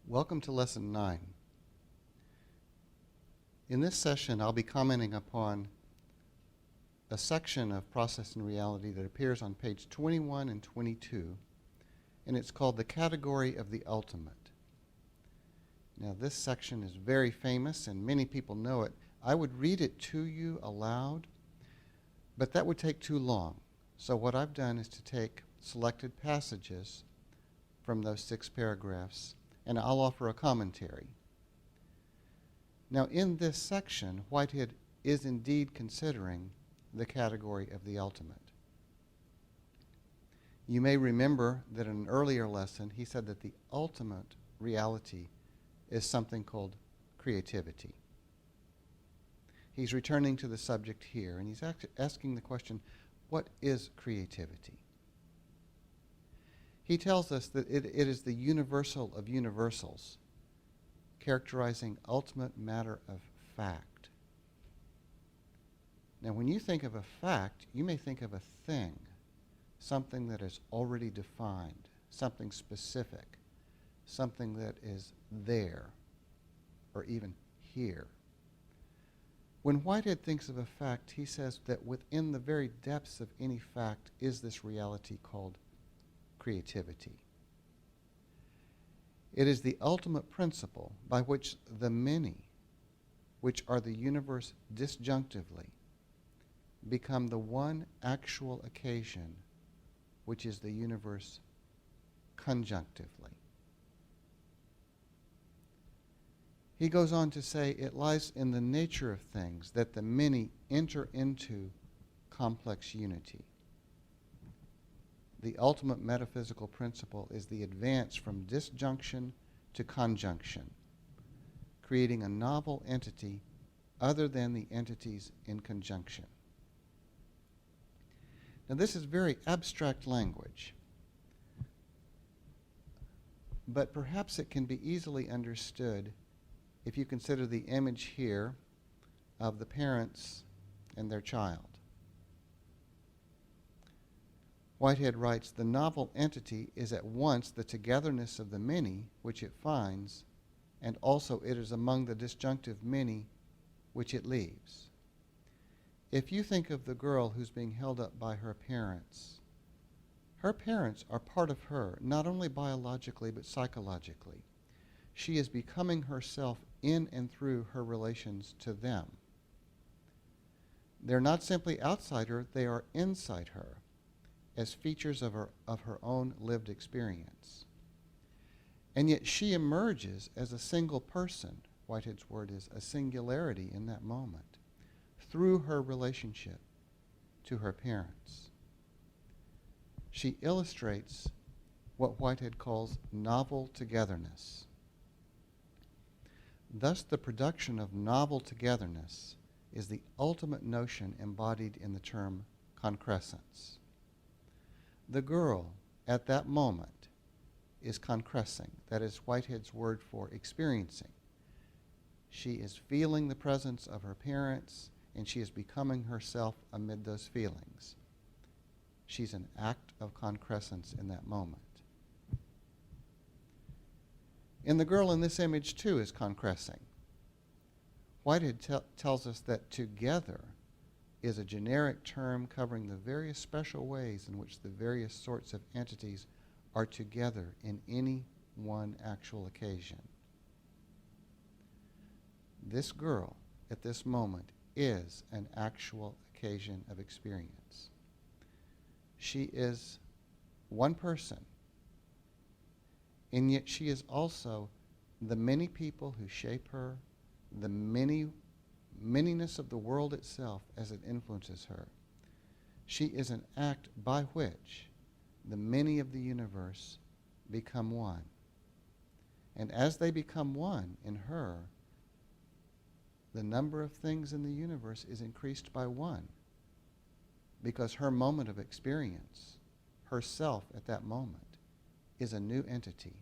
Welcome to Lesson 9. In this session, I'll be commenting upon a section of Process and Reality that appears on page 21 and 22, and it's called The Category of the Ultimate. Now, this section is very famous, and many people know it. I would read it to you aloud, but that would take too long. So what I've done is to take selected passages from those 6 paragraphs, and I'll offer a commentary. Now, in this section, Whitehead is indeed considering the category of the ultimate. You may remember that in an earlier lesson, he said that the ultimate reality is something called creativity. He's returning to the subject here, and he's asking the question, what is creativity? He tells us that it is the universal of universals, characterizing ultimate matter of fact. Now, when you think of a fact, you may think of a thing, something that is already defined, something specific, something that is there, or even here. When Whitehead thinks of a fact, he says that within the very depths of any fact is this reality called creativity. It is the ultimate principle by which the many, which are the universe disjunctively, become the one actual occasion, which is the universe conjunctively. He goes on to say it lies in the nature of things that the many enter into complex unity. The ultimate metaphysical principle is the advance from disjunction to conjunction, creating a novel entity other than the entities in conjunction. Now, this is very abstract language, but perhaps it can be easily understood if you consider the image here of the parents and their child. Whitehead writes, the novel entity is at once the togetherness of the many, which it finds, and also it is among the disjunctive many, which it leaves. If you think of the girl who's being held up by her parents are part of her, not only biologically, but psychologically. She is becoming herself in and through her relations to them. They're not simply outside her, they are inside her, as features of her own lived experience. And yet she emerges as a single person, Whitehead's word is a singularity in that moment, through her relationship to her parents. She illustrates what Whitehead calls novel togetherness. Thus, the production of novel togetherness is the ultimate notion embodied in the term concrescence. The girl, at that moment, is concressing. That is Whitehead's word for experiencing. She is feeling the presence of her parents, and she is becoming herself amid those feelings. She's an act of concrescence in that moment. And the girl in this image, too, is concressing. Whitehead tells us that together is a generic term covering the various special ways in which the various sorts of entities are together in any one actual occasion. This girl, at this moment, is an actual occasion of experience. She is one person, and yet she is also the many people who shape her, the manyness of the world itself as it influences her. She is an act by which the many of the universe become one. And as they become one in her, the number of things in the universe is increased by one, because her moment of experience, herself at that moment, is a new entity.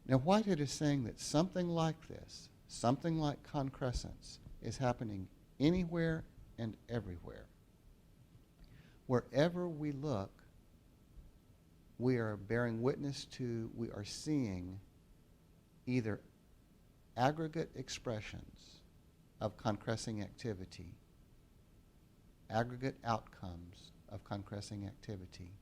Now, Whitehead is saying that something like this, something like concrescence, is happening anywhere and everywhere. Wherever we look, we are bearing witness to, we are seeing either aggregate expressions of concressing activity, aggregate outcomes of concressing activity,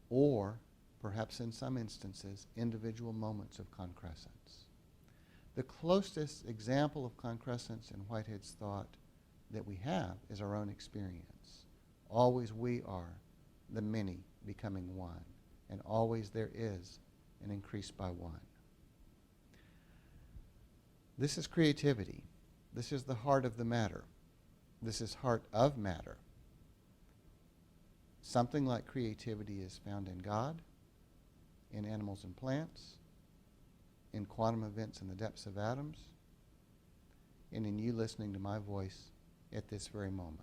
or perhaps in some instances, individual moments of concrescence. The closest example of concrescence in Whitehead's thought that we have is our own experience. Always we are the many becoming one, and always there is an increase by one. This is creativity. This is the heart of the matter. This is heart of matter. Something like creativity is found in God, in animals and plants, in quantum events in the depths of atoms, and in you listening to my voice at this very moment.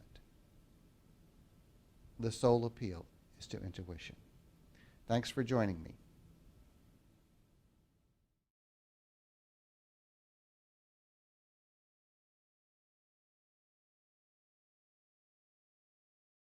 The sole appeal is to intuition. Thanks for joining me.